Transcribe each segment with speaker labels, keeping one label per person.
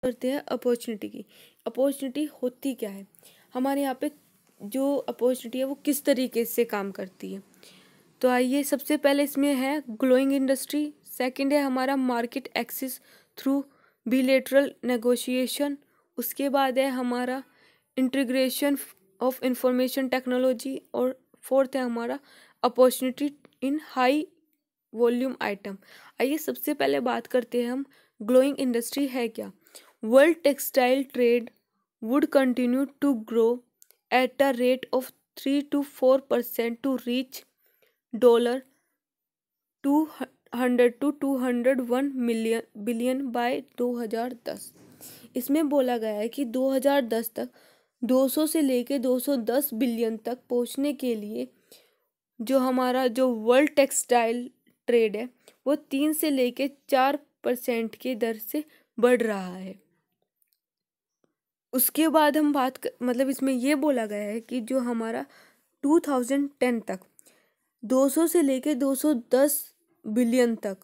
Speaker 1: करते हैं अपॉर्चुनिटी की। अपॉर्चुनिटी होती क्या है, हमारे यहाँ पे जो अपॉर्चुनिटी है वो किस तरीके से काम करती है। तो आइए, सबसे पहले इसमें है ग्लोइंग इंडस्ट्री, सेकंड है हमारा market access through bilateral negotiation, उसके बाद है हमारा इंटीग्रेशन ऑफ इंफॉर्मेशन टेक्नोलॉजी, और फोर्थ है हमारा opportunity in high volume item. आइए सबसे पहले बात करते हैं हम ग्लोइंग इंडस्ट्री है क्या। World textile trade would continue to grow at a rate of 3 to 4% to reach $200 to 201 billion bye 2010। इसमें बोला गया है कि 2010 तक 200 से लेके 210 बिलियन तक पहुंचने के लिए जो हमारा जो वर्ल्ड टेक्सटाइल ट्रेड है वो 3 से लेके 4% की दर से बढ़ रहा है। उसके बाद हम मतलब इसमें ये बोला गया है कि जो हमारा 2010 तक 200 से लेके 210 बिलियन तक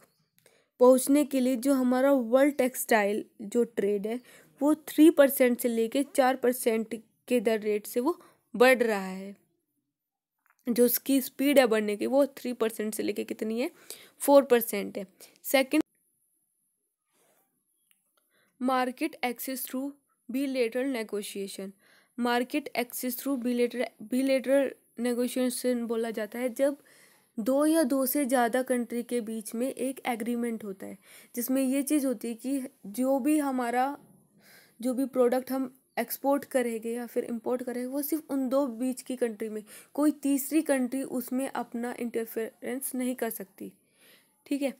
Speaker 1: पहुंचने के लिए जो हमारा वर्ल्ड टेक्सटाइल जो ट्रेड है वो 3% से लेके 4% के दर रेट से वो बढ़ रहा है। जो उसकी स्पीड है बढ़ने की वो 3% से लेके कितनी है, 4% है। Second, market access through bilateral negotiation. Market access through bilateral negotiation बोला जाता है जब दो या दो से ज़्यादा कंट्री के बीच में एक एग्रीमेंट होता है, जिसमें ये चीज़ होती है कि जो भी प्रोडक्ट हम एक्सपोर्ट करेंगे या फिर इंपोर्ट करेंगे वो सिर्फ उन दो बीच की कंट्री में, कोई तीसरी कंट्री उसमें अपना इंटरफेरेंस नहीं कर सकती। ठीक है,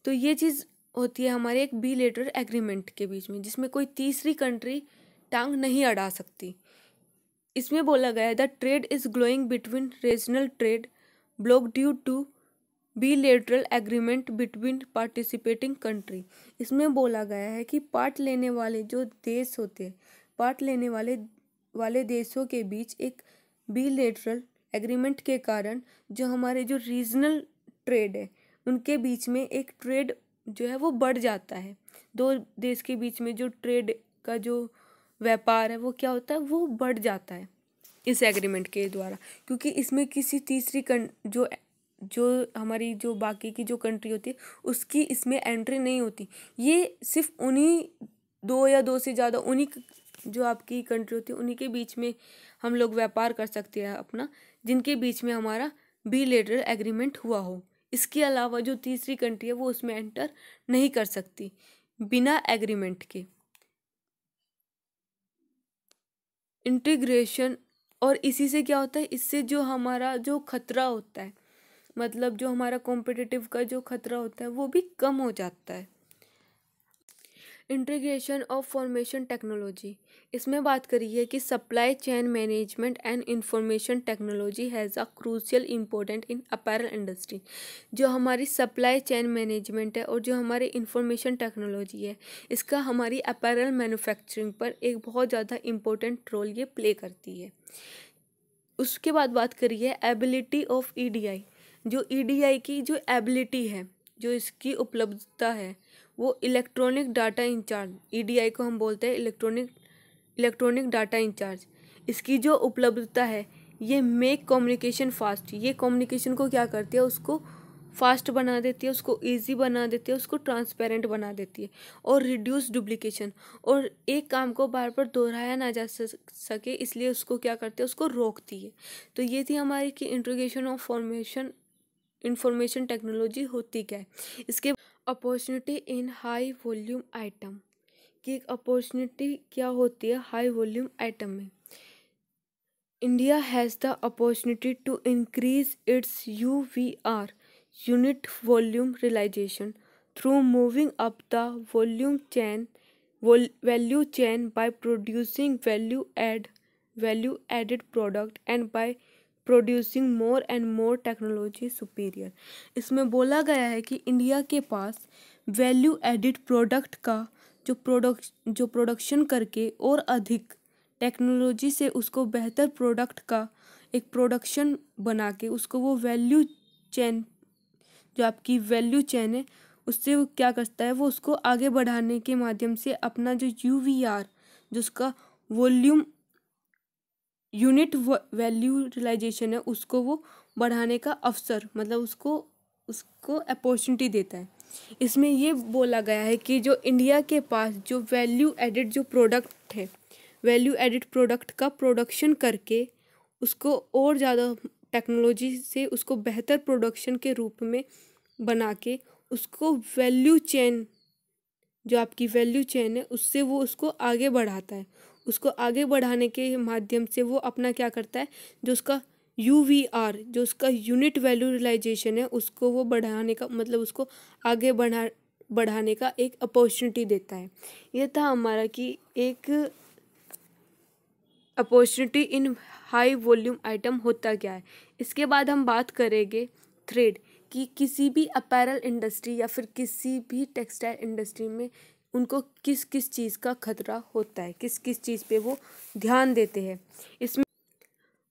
Speaker 1: तो ये चीज़ होती है हमारे एक बिलेटरल एग्रीमेंट के बीच में, जिसमें कोई तीसरी कंट्री टांग नहीं अड़ा सकती। इसमें बोला गया है the trade is glowing between regional trade block due to bilateral agreement between participating country. इसमें बोला गया है कि पार्ट लेने वाले जो देश होते हैं, पार्ट लेने वाले देशों के बीच एक बिलेटरल एग्रीमेंट के कारण जो हमारे जो रीजनल ट्रेड है उनके बीच में एक ट्रेड जो है वो बढ़ जाता है। दो देश के बीच में जो ट्रेड का जो व्यापार है वो क्या होता है, वो बढ़ जाता है इस एग्रीमेंट के द्वारा, क्योंकि इसमें किसी तीसरी जो हमारी जो बाकी की जो कंट्री होती है उसकी इसमें एंट्री नहीं होती। ये सिर्फ उन्हीं दो या दो से ज़्यादा उन्हीं जो आपकी कंट्री होती है उन्हीं के बीच में हम लोग व्यापार कर सकते हैं अपना, जिनके बीच में हमारा बिलेटरल एग्रीमेंट हुआ हो। इसके अलावा जो तीसरी कंट्री है वो उसमें एंटर नहीं कर सकती बिना एग्रीमेंट के। इंटीग्रेशन, और इसी से क्या होता है, इससे जो हमारा जो खतरा होता है, मतलब जो हमारा कॉम्पिटिटिव का जो खतरा होता है वो भी कम हो जाता है। इंटीग्रेशन ऑफ फॉर्मेशन टेक्नोलॉजी, इसमें बात करी है कि supply chain management and information technology has a crucial important in apparel industry. जो हमारी सप्लाई चेन मैनेजमेंट है और जो हमारी इंफॉर्मेशन टेक्नोलॉजी है, इसका हमारी अपैरल मैन्युफैक्चरिंग पर एक बहुत ज़्यादा इम्पोर्टेंट रोल ये प्ले करती है। उसके बाद बात करिए एबिलिटी ऑफ ईडीआई। जो ईडीआई की जो एबिलिटी है, जो इसकी उपलब्धता है, वो इलेक्ट्रॉनिक डाटा इंचार्ज, ईडीआई को हम बोलते हैं इलेक्ट्रॉनिक डाटा इंचार्ज। इसकी जो उपलब्धता है ये मेक कम्युनिकेशन फास्ट, ये कम्युनिकेशन को क्या करती है, उसको फास्ट बना देती है, उसको इजी बना देती है, उसको ट्रांसपेरेंट बना देती है, और रिड्यूस डुप्लीकेशन, और एक काम को बार बार दोहराया ना जा सके इसलिए उसको क्या करते हैं, उसको रोकती है। तो ये थी हमारी कि इंटीग्रेशन ऑफ इंफॉर्मेशन टेक्नोलॉजी होती क्या है। इसके opportunity in high volume item, कि एक अपॉर्चुनिटी क्या होती है हाई वॉल्यूम आइटम में। India has the opportunity to increase its UVR unit volume realization through moving up the value chain by producing value added product and by producing more and more technology superior। इसमें बोला गया है कि India के पास value added product का जो production करके और अधिक टेक्नोलॉजी से उसको बेहतर प्रोडक्ट का एक प्रोडक्शन बना के उसको वो वैल्यू चेन, जो आपकी वैल्यू चेन है उससे वो क्या करता है, वो उसको आगे बढ़ाने के माध्यम से अपना जो यूवीआर, जो उसका वॉल्यूम यूनिट वैल्यू रियलाइजेशन है, उसको वो बढ़ाने का अवसर, मतलब उसको उसको अपॉर्चुनिटी देता है। इसमें ये बोला गया है कि जो इंडिया के पास जो वैल्यू एडिड जो प्रोडक्ट है, वैल्यू एडिड प्रोडक्ट का प्रोडक्शन करके उसको और ज़्यादा टेक्नोलॉजी से उसको बेहतर प्रोडक्शन के रूप में बना के उसको वैल्यू चेन, जो आपकी वैल्यू चेन है, उससे वो उसको आगे बढ़ाता है। उसको आगे बढ़ाने के माध्यम से वो अपना क्या करता है, जो उसका यूवीआर, जो उसका यूनिट वैल्यू रियलाइजेशन है, उसको वो बढ़ाने का, मतलब उसको आगे बढ़ाने का एक अपॉर्चुनिटी देता है। ये था हमारा कि एक opportunity in high volume item होता क्या है। इसके बाद हम बात करेंगे थ्रेड, कि किसी भी अपैरल इंडस्ट्री या फिर किसी भी टेक्सटाइल इंडस्ट्री में उनको किस किस चीज़ का खतरा होता है, किस किस चीज़ पे वो ध्यान देते हैं। इसमें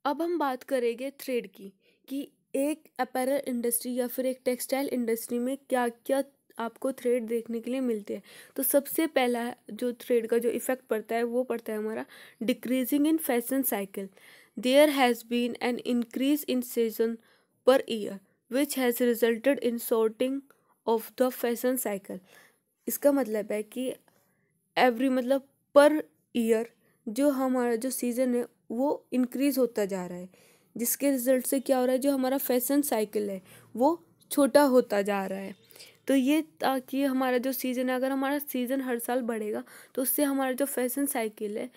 Speaker 1: अब हम बात करेंगे थ्रेड की, कि एक अपैरल इंडस्ट्री या फिर एक टेक्सटाइल इंडस्ट्री में क्या क्या आपको थ्रेड देखने के लिए मिलते हैं। तो सबसे पहला जो थ्रेड का जो इफेक्ट पड़ता है वो पड़ता है हमारा decreasing in fashion cycle. There has been an increase in season per year which has resulted in shortening of the fashion cycle. इसका मतलब है कि एवरी, मतलब पर ईयर जो हमारा जो सीज़न है वो इंक्रीज़ होता जा रहा है, जिसके रिजल्ट से क्या हो रहा है, जो हमारा फैशन साइकिल है वो छोटा होता जा रहा है। तो ये ताकि हमारा जो सीज़न है, अगर हमारा सीज़न हर साल बढ़ेगा तो उससे हमारा जो फैशन साइकिल है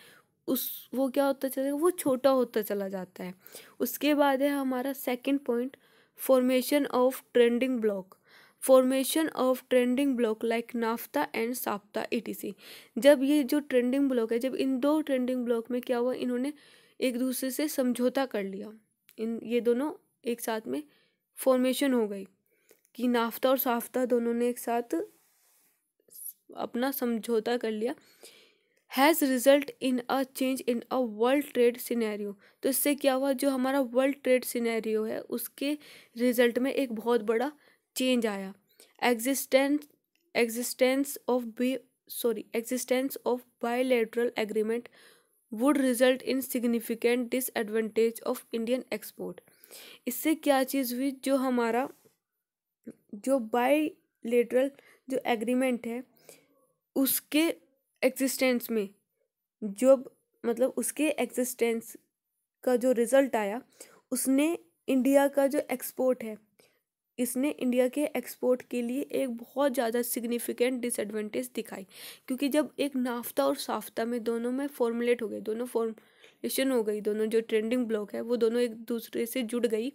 Speaker 1: उस वो क्या होता चलेगा, वो छोटा होता चला जाता है। उसके बाद है हमारा second point, formation of trending block. Formation of trending block like NAFTA and SAPTA etc. जब ये जो ट्रेंडिंग ब्लॉक है, जब इन दो ट्रेंडिंग ब्लॉक में क्या हुआ, इन्होंने एक दूसरे से समझौता कर लिया, इन ये दोनों एक साथ में फॉर्मेशन हो गई, कि नाफ्ता और साफ्ता दोनों ने एक साथ अपना समझौता कर लिया, has result in a change in a world trade scenario. तो इससे क्या हुआ, जो हमारा वर्ल्ड ट्रेड सिनेरियो है उसके रिजल्ट में एक बहुत बड़ा चेंज आया। Existence existence of existence of bilateral agreement would result in significant disadvantage of Indian export. इससे क्या चीज़ हुई, जो हमारा जो बायलैटरल जो एग्रीमेंट है उसके एग्जिस्टेंस में, जो मतलब उसके एग्जिस्टेंस का जो रिजल्ट आया, उसने इंडिया का जो एक्सपोर्ट है, इसने इंडिया के एक्सपोर्ट के लिए एक बहुत ज़्यादा सिग्निफिकेंट डिसएडवांटेज दिखाई। क्योंकि जब एक नाफ्ता और साफ्ता में दोनों में फॉर्मुलेट हो गए, दोनों फॉर्मुलेशन हो गई, दोनों जो ट्रेंडिंग ब्लॉक है वो दोनों एक दूसरे से जुड़ गई,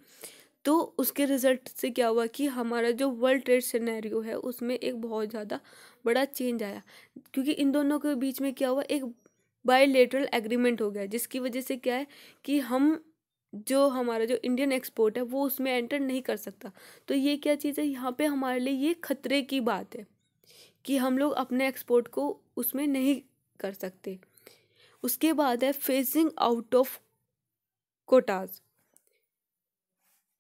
Speaker 1: तो उसके रिजल्ट से क्या हुआ कि हमारा जो वर्ल्ड ट्रेड सिनेरियो है उसमें एक बहुत ज़्यादा बड़ा चेंज आया। क्योंकि इन दोनों के बीच में क्या हुआ, एक बायलैटरल एग्रीमेंट हो गया, जिसकी वजह से क्या है कि हम जो हमारा जो इंडियन एक्सपोर्ट है वो उसमें एंटर नहीं कर सकता। तो ये क्या चीज़ है, यहाँ पे हमारे लिए ये खतरे की बात है कि हम लोग अपने एक्सपोर्ट को उसमें नहीं कर सकते। उसके बाद है phasing out of Kota's.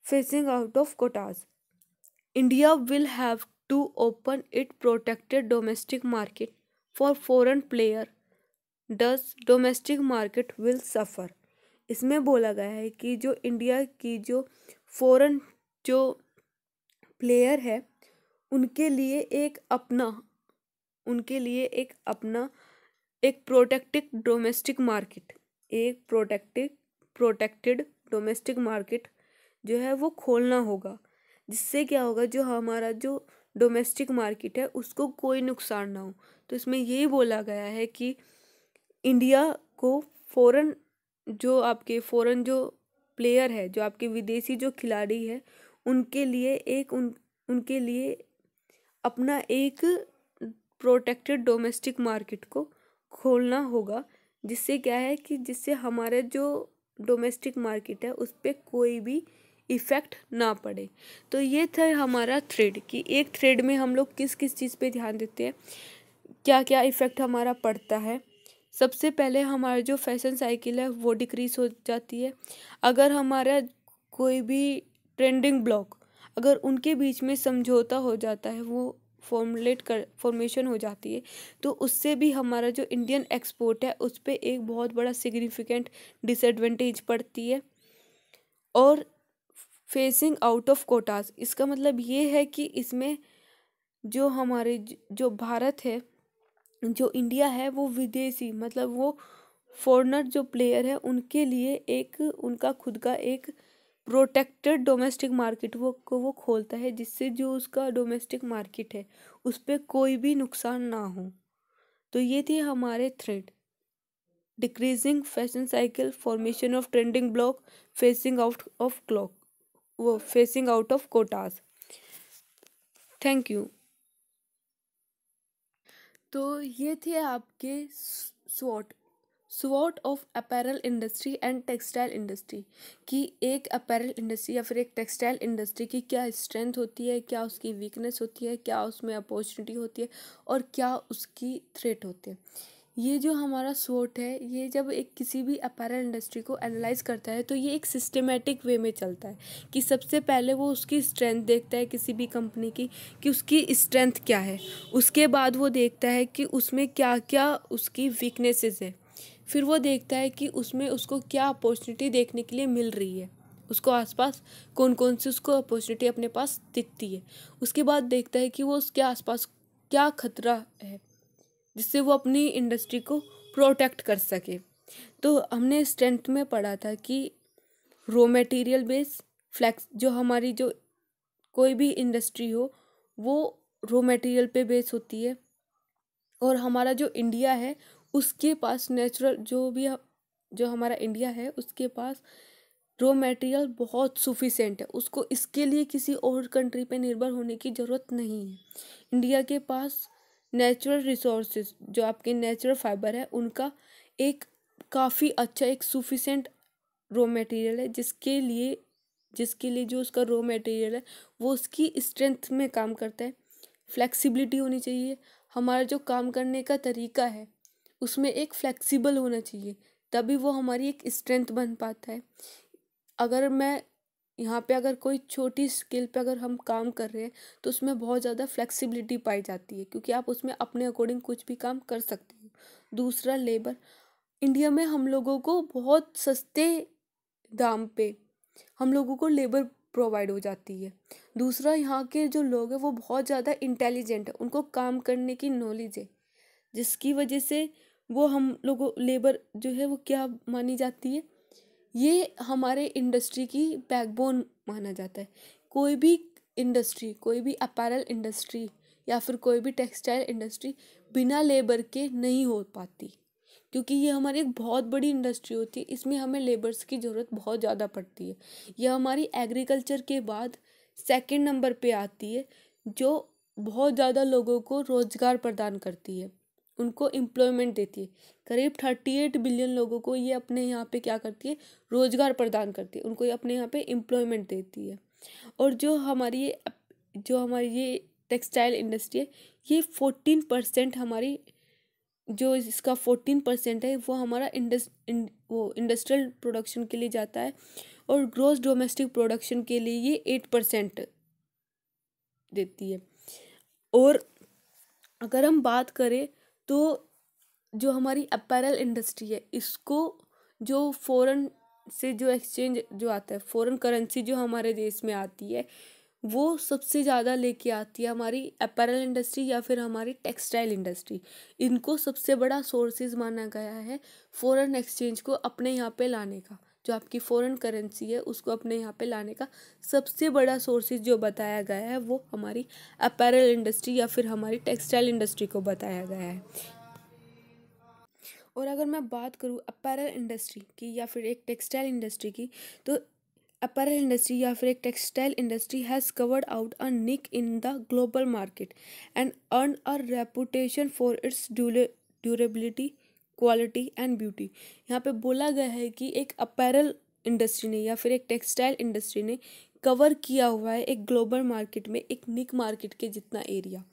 Speaker 1: Phasing out of Kota's, India will have to open its protected domestic market for foreign player. Thus, domestic market will suffer. इसमें बोला गया है कि जो इंडिया की जो फॉरेन जो प्लेयर है उनके लिए एक अपना उनके लिए एक प्रोटेक्टेड डोमेस्टिक मार्केट, एक प्रोटेक्टेड डोमेस्टिक मार्केट जो है वो खोलना होगा। जिससे क्या होगा, जो हमारा जो डोमेस्टिक मार्केट है उसको कोई नुकसान ना हो। तो इसमें यही बोला गया है कि इंडिया को फॉरेन जो प्लेयर है, जो आपके विदेशी जो खिलाड़ी है, उनके लिए अपना एक प्रोटेक्टेड डोमेस्टिक मार्केट को खोलना होगा। जिससे क्या है कि जिससे हमारे जो डोमेस्टिक मार्केट है उस पर कोई भी इफ़ेक्ट ना पड़े। तो ये था हमारा थ्रेड, कि एक थ्रेड में हम लोग किस किस चीज़ पे ध्यान देते हैं, क्या क्या इफ़ेक्ट हमारा पड़ता है। सबसे पहले हमारा जो फैशन साइकिल है वो डिक्रीज हो जाती है। अगर हमारा कोई भी ट्रेंडिंग ब्लॉक, अगर उनके बीच में समझौता हो जाता है, वो फॉर्मेशन हो जाती है, तो उससे भी हमारा जो इंडियन एक्सपोर्ट है उस पर एक बहुत बड़ा सिग्निफिकेंट डिसएडवांटेज पड़ती है। और फेसिंग आउट ऑफ कोटास, इसका मतलब ये है कि इसमें जो हमारे जो भारत है, जो इंडिया है, वो विदेशी मतलब वो फॉरेनर जो प्लेयर है उनके लिए एक उनका खुद का एक प्रोटेक्टेड डोमेस्टिक मार्केट वो खोलता है, जिससे जो उसका डोमेस्टिक मार्केट है उस पर कोई भी नुकसान ना हो। तो ये थे हमारे thread: decreasing fashion cycle, formation of trending block, facing out of clock वो facing out of quotas. Thank you. तो ये थे आपके स्वॉट स्वॉट of apparel industry and textile industry, कि एक अपैरल इंडस्ट्री या फिर एक टेक्सटाइल इंडस्ट्री की क्या स्ट्रेंथ होती है, क्या उसकी वीकनेस होती है, क्या उसमें अपॉर्चुनिटी होती है और क्या उसकी थ्रेट होते हैं। ये जो हमारा स्वॉट है, ये जब एक किसी भी अपैरल इंडस्ट्री को एनालाइज करता है तो ये एक सिस्टमेटिक वे में चलता है, कि सबसे पहले वो उसकी स्ट्रेंथ देखता है किसी भी कंपनी की, कि उसकी स्ट्रेंथ क्या है। उसके बाद वो देखता है कि उसमें क्या क्या उसकी वीकनेसेस है। फिर वो देखता है कि उसमें उसको क्या अपॉर्चुनिटी देखने के लिए मिल रही है, उसको आसपास कौन कौन सी उसको अपॉर्चुनिटी अपने पास दिखती है। उसके बाद देखता है कि वो उसके आसपास क्या खतरा है, जिससे वो अपनी इंडस्ट्री को प्रोटेक्ट कर सके। तो हमने स्ट्रेंथ में पढ़ा था कि रॉ मटेरियल बेस फ्लैक्स, जो हमारी जो कोई भी इंडस्ट्री हो वो रॉ मटेरियल पे बेस होती है। और हमारा जो इंडिया है उसके पास नेचुरल जो हमारा इंडिया है उसके पास रॉ मटेरियल बहुत सुफिशेंट है, उसको इसके लिए किसी और कंट्री पे निर्भर होने की ज़रूरत नहीं है। इंडिया के पास नेचुरल रिसोर्सेज जो आपके नेचुरल फाइबर है उनका एक काफ़ी अच्छा एक सुफिशेंट रॉ मटेरियल है, जिसके लिए जो उसका रॉ मटेरियल है वो उसकी स्ट्रेंथ में काम करता है। फ्लेक्सिबिलिटी होनी चाहिए, हमारा जो काम करने का तरीका है उसमें एक फ्लेक्सिबल होना चाहिए, तभी वो हमारी एक स्ट्रेंथ बन पाता है। अगर मैं यहाँ पे अगर कोई छोटी स्किल पे अगर हम काम कर रहे हैं तो उसमें बहुत ज़्यादा फ्लेक्सिबिलिटी पाई जाती है, क्योंकि आप उसमें अपने अकॉर्डिंग कुछ भी काम कर सकते हो। दूसरा, लेबर। इंडिया में हम लोगों को बहुत सस्ते दाम पे हम लोगों को लेबर प्रोवाइड हो जाती है। दूसरा, यहाँ के जो लोग हैं वो बहुत ज़्यादा इंटेलिजेंट है, उनको काम करने की नॉलेज है, जिसकी वजह से वो हम लोगों लेबर जो है वो क्या मानी जाती है, ये हमारे इंडस्ट्री की बैकबोन माना जाता है। कोई भी इंडस्ट्री, कोई भी अपैरल इंडस्ट्री या फिर कोई भी टेक्सटाइल इंडस्ट्री बिना लेबर के नहीं हो पाती, क्योंकि ये हमारी एक बहुत बड़ी इंडस्ट्री होती है, इसमें हमें लेबर्स की ज़रूरत बहुत ज़्यादा पड़ती है। यह हमारी एग्रीकल्चर के बाद सेकंड नंबर पे आती है, जो बहुत ज़्यादा लोगों को रोज़गार प्रदान करती है, उनको एम्प्लॉयमेंट देती है। करीब 38 बिलियन लोगों को ये अपने यहाँ पे क्या करती है, रोज़गार प्रदान करती है, उनको ये अपने यहाँ पे एम्प्लॉयमेंट देती है। और जो हमारी ये टेक्सटाइल इंडस्ट्री है, ये 14% हमारी जो इसका 14% है वो हमारा इंडस्ट्रियल प्रोडक्शन के लिए जाता है, और ग्रोस डोमेस्टिक प्रोडक्शन के लिए ये 8% देती है। और अगर हम बात करें तो जो हमारी अपैरल इंडस्ट्री है इसको जो फॉरेन से जो एक्सचेंज जो आता है, फॉरेन करेंसी जो हमारे देश में आती है वो सबसे ज़्यादा लेके आती है हमारी अपैरल इंडस्ट्री या फिर हमारी टेक्सटाइल इंडस्ट्री। इनको सबसे बड़ा सोर्सेज माना गया है फॉरेन एक्सचेंज को अपने यहाँ पे लाने का, जो आपकी फॉरेन करेंसी है उसको अपने यहाँ पे लाने का सबसे बड़ा सोर्सेज जो बताया गया है वो हमारी अपैरल इंडस्ट्री या फिर हमारी टेक्सटाइल इंडस्ट्री को बताया गया है। और अगर मैं बात करूँ अपैरल इंडस्ट्री की या फिर एक टेक्सटाइल इंडस्ट्री की, तो अपैरल इंडस्ट्री या फिर एक textile industry has carved out a niche in the global market and earn a reputation for its durability, quality and beauty. यहाँ पे बोला गया है कि एक अपैरल इंडस्ट्री ने या फिर एक टेक्सटाइल इंडस्ट्री ने कवर किया हुआ है एक ग्लोबल मार्केट में एक निक मार्केट के जितना एरिया,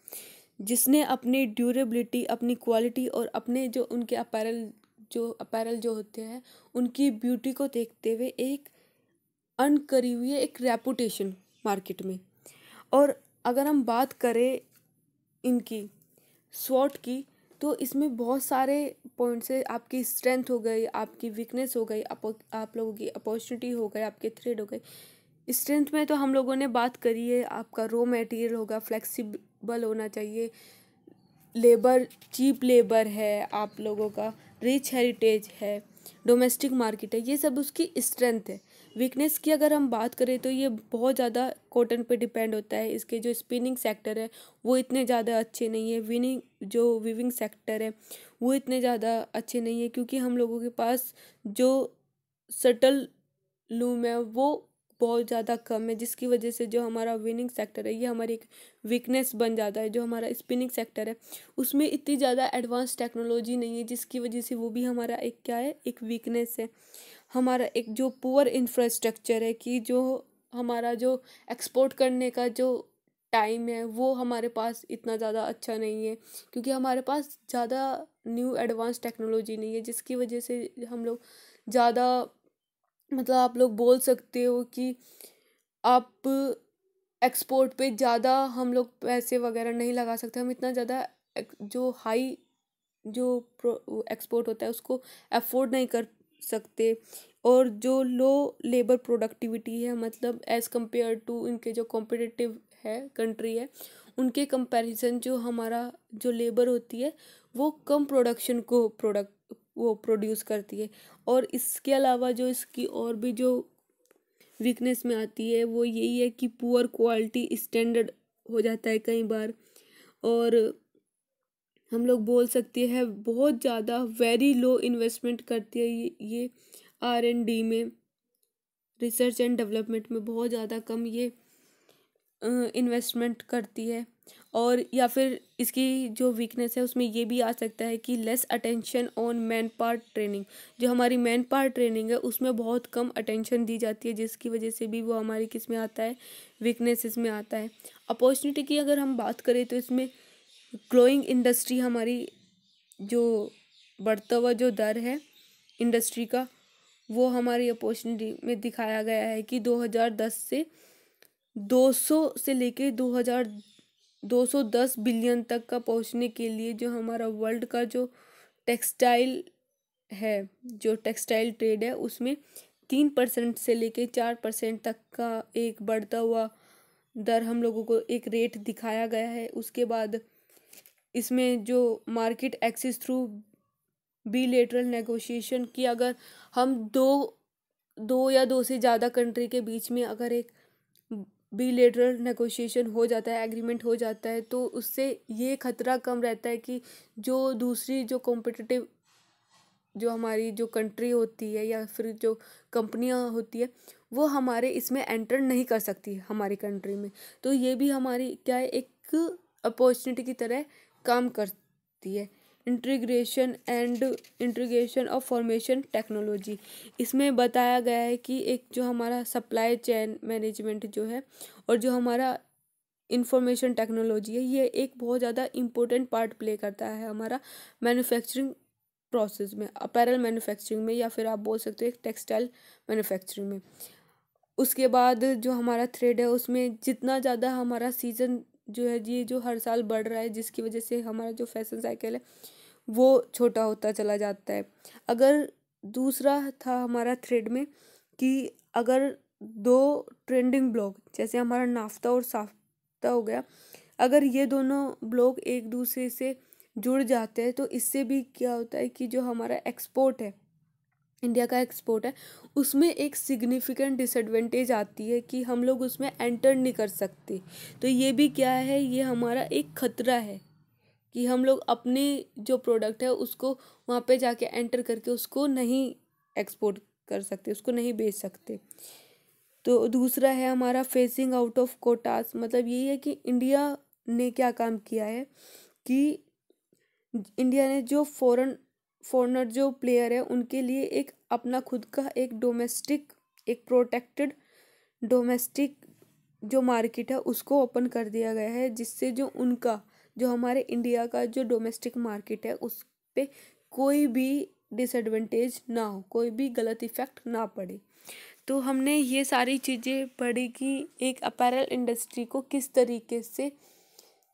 Speaker 1: जिसने अपनी ड्यूरेबिलिटी, अपनी क्वालिटी और अपने जो उनके अपैरल जो होते हैं उनकी ब्यूटी को देखते हुए एक अर्न करी हुई है एक रेपुटेशन मार्केट में। और अगर हम बात करें इनकी स्वॉट की, तो इसमें बहुत सारे पॉइंट्स है। आपकी स्ट्रेंथ हो गई, आपकी वीकनेस हो गई, आप लोगों की अपॉर्चुनिटी हो गई, आपके थ्रेड हो गए। स्ट्रेंथ में तो हम लोगों ने बात करी है, आपका रॉ मटेरियल होगा, फ्लेक्सिबल होना चाहिए, लेबर चीप लेबर है, आप लोगों का रिच हेरिटेज है, डोमेस्टिक मार्केट है, ये सब उसकी स्ट्रेंथ है। वीकनेस की अगर हम बात करें तो ये बहुत ज़्यादा कॉटन पे डिपेंड होता है, इसके जो स्पिनिंग सेक्टर है वो इतने ज़्यादा अच्छे नहीं है, वीविंग सेक्टर है वो इतने ज़्यादा अच्छे नहीं है, क्योंकि हम लोगों के पास जो सटल लूम है वो बहुत ज़्यादा कम है, जिसकी वजह से जो हमारा विनिंग सेक्टर है ये हमारी एक वीकनेस बन जाता है। जो हमारा स्पिनिंग सेक्टर है उसमें इतनी ज़्यादा एडवांस टेक्नोलॉजी नहीं है, जिसकी वजह से वो भी हमारा एक क्या है, एक वीकनेस है। हमारा एक जो पुअर इंफ्रास्ट्रक्चर है, कि जो हमारा जो एक्सपोर्ट करने का जो टाइम है वो हमारे पास इतना ज़्यादा अच्छा नहीं है, क्योंकि हमारे पास ज़्यादा न्यू एडवांस टेक्नोलॉजी नहीं है, जिसकी वजह से हम लोग ज़्यादा, मतलब आप लोग बोल सकते हो कि आप एक्सपोर्ट पे ज़्यादा हम लोग पैसे वगैरह नहीं लगा सकते, हम इतना ज़्यादा जो हाई जो एक्सपोर्ट होता है उसको अफोर्ड नहीं कर सकते। और जो लो लेबर प्रोडक्टिविटी है, मतलब एज़ कंपेयर टू इनके जो कॉम्पिटिटिव है कंट्री है, उनके कंपैरिजन जो हमारा जो लेबर होती है वो कम प्रोडक्शन को प्रोड्यूस करती है। और इसके अलावा जो इसकी और भी जो वीकनेस में आती है वो यही है कि पुअर क्वालिटी स्टैंडर्ड हो जाता है कई बार। और हम लोग बोल सकते हैं बहुत ज़्यादा वेरी लो इन्वेस्टमेंट करती है ये R&D में, रिसर्च एंड डेवलपमेंट में बहुत ज़्यादा कम ये इन्वेस्टमेंट करती है। और या फिर इसकी जो वीकनेस है उसमें ये भी आ सकता है कि less attention on man power training, जो हमारी मैन पावर ट्रेनिंग है उसमें बहुत कम अटेंशन दी जाती है, जिसकी वजह से भी वो हमारी किस में आता है, वीकनेसेस में आता है। अपॉर्चुनिटी की अगर हम बात करें तो इसमें ग्रोइंग इंडस्ट्री, हमारी जो बढ़ता हुआ जो दर है इंडस्ट्री का वो हमारी अपॉर्चुनिटी में दिखाया गया है कि 2010 से 200 से लेके 210 बिलियन तक का पहुंचने के लिए जो हमारा वर्ल्ड का जो टेक्सटाइल है, जो टेक्सटाइल ट्रेड है उसमें 3% से लेके 4% तक का एक बढ़ता हुआ दर हम लोगों को एक रेट दिखाया गया है। उसके बाद इसमें जो market access through bilateral negotiation की, अगर हम दो या दो से ज़्यादा कंट्री के बीच में अगर एक बिलेटरल नेगोशिएशन हो जाता है, एग्रीमेंट हो जाता है, तो उससे ये खतरा कम रहता है कि जो दूसरी जो कॉम्पिटिटिव जो हमारी जो कंट्री होती है या फिर जो कंपनियां होती है वो हमारे इसमें एंटर नहीं कर सकती हमारी कंट्री में। तो ये भी हमारी क्या है, एक अपॉर्चुनिटी की तरह काम करती है। इंटीग्रेशन ऑफ फॉर्मेशन टेक्नोलॉजी, इसमें बताया गया है कि एक जो हमारा सप्लाई चेन मैनेजमेंट जो है और जो हमारा इंफॉर्मेशन टेक्नोलॉजी है ये एक बहुत ज़्यादा इम्पोर्टेंट पार्ट प्ले करता है हमारा मैन्युफैक्चरिंग प्रोसेस में, अपैरल मैन्युफैक्चरिंग में, या फिर आप बोल सकते हो एक टेक्सटाइल मैन्युफैक्चरिंग में। उसके बाद जो हमारा थ्रेड है उसमें जितना ज़्यादा हमारा सीज़न जो है ये जो हर साल बढ़ रहा है, जिसकी वजह से हमारा जो फैशन साइकिल है वो छोटा होता चला जाता है। अगर दूसरा था हमारा थ्रेड में कि अगर दो ट्रेंडिंग ब्लॉक जैसे हमारा नाफ्ता और साफ्ता हो गया, अगर ये दोनों ब्लॉक एक दूसरे से जुड़ जाते हैं तो इससे भी क्या होता है कि जो हमारा एक्सपोर्ट है, इंडिया का एक्सपोर्ट है, उसमें एक सिग्निफिकेंट डिसएडवांटेज आती है कि हम लोग उसमें एंटर नहीं कर सकते। तो ये भी क्या है, ये हमारा एक खतरा है कि हम लोग अपनी जो प्रोडक्ट है उसको वहाँ पे जाके एंटर करके उसको नहीं एक्सपोर्ट कर सकते, उसको नहीं बेच सकते। तो दूसरा है हमारा फेसिंग आउट ऑफ कोटास, मतलब यही है कि इंडिया ने क्या काम किया है कि इंडिया ने जो फॉरनर जो प्लेयर है उनके लिए एक अपना खुद का एक डोमेस्टिक, एक प्रोटेक्टेड डोमेस्टिक जो मार्केट है उसको ओपन कर दिया गया है, जिससे जो उनका जो हमारे इंडिया का जो डोमेस्टिक मार्केट है उस पे कोई भी डिसएडवांटेज ना हो, कोई भी गलत इफेक्ट ना पड़े। तो हमने ये सारी चीज़ें पढ़ी कि एक अपैरल इंडस्ट्री को किस तरीके से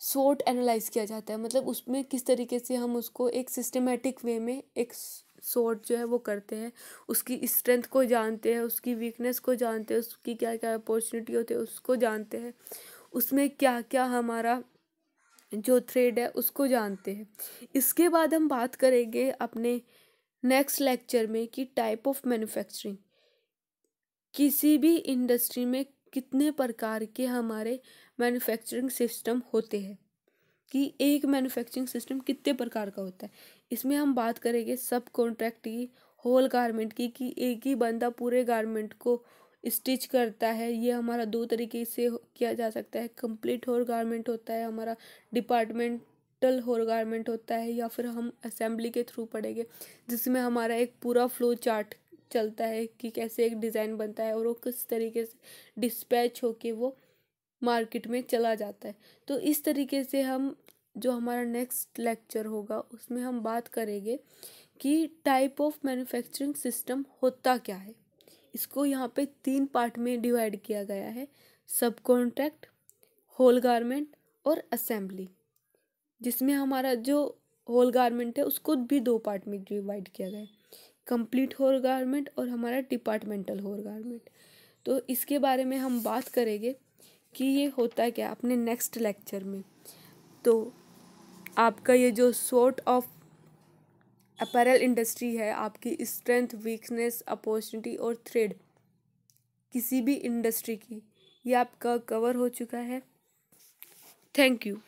Speaker 1: SWOT एनालाइज किया जाता है, मतलब उसमें किस तरीके से हम उसको एक सिस्टमेटिक वे में एक SWOT जो है वो करते हैं, उसकी स्ट्रेंथ को जानते हैं, उसकी वीकनेस को जानते हैं, उसकी क्या क्या अपॉर्चुनिटी होती है उसको जानते हैं, उसमें क्या क्या हमारा जो थ्रेड है उसको जानते हैं। इसके बाद हम बात करेंगे अपने नेक्स्ट लेक्चर में कि टाइप ऑफ मैन्युफैक्चरिंग, किसी भी इंडस्ट्री में कितने प्रकार के हमारे मैन्युफैक्चरिंग सिस्टम होते हैं, कि एक मैन्युफैक्चरिंग सिस्टम कितने प्रकार का होता है। इसमें हम बात करेंगे सब कॉन्ट्रैक्ट की, होल गारमेंट की, कि एक ही बंदा पूरे गारमेंट को स्टिच करता है। ये हमारा दो तरीके से किया जा सकता है, कंप्लीट होल गारमेंट होता है हमारा, डिपार्टमेंटल होल गारमेंट होता है, या फिर हम असेंबली के थ्रू पढ़ेंगे जिसमें हमारा एक पूरा फ्लो चार्ट चलता है कि कैसे एक डिज़ाइन बनता है और वो किस तरीके से डिस्पैच होके वो मार्केट में चला जाता है। तो इस तरीके से हम जो हमारा नेक्स्ट लेक्चर होगा उसमें हम बात करेंगे कि टाइप ऑफ मैन्युफैक्चरिंग सिस्टम होता क्या है। इसको यहाँ पे 3 पार्ट में डिवाइड किया गया है, सब कॉन्ट्रैक्ट, होल गारमेंट और असेंबली, जिसमें हमारा जो होल गारमेंट है उसको भी 2 पार्ट में डिवाइड किया गया है, कंप्लीट होल गारमेंट और हमारा डिपार्टमेंटल होल गारमेंट। तो इसके बारे में हम बात करेंगे कि ये होता क्या अपने नेक्स्ट लेक्चर में। तो आपका ये जो सॉर्ट ऑफ अपैरल इंडस्ट्री है, आपकी स्ट्रेंथ, वीकनेस, अपॉर्चुनिटी और थ्रेड किसी भी इंडस्ट्री की, ये आपका कवर हो चुका है। Thank you.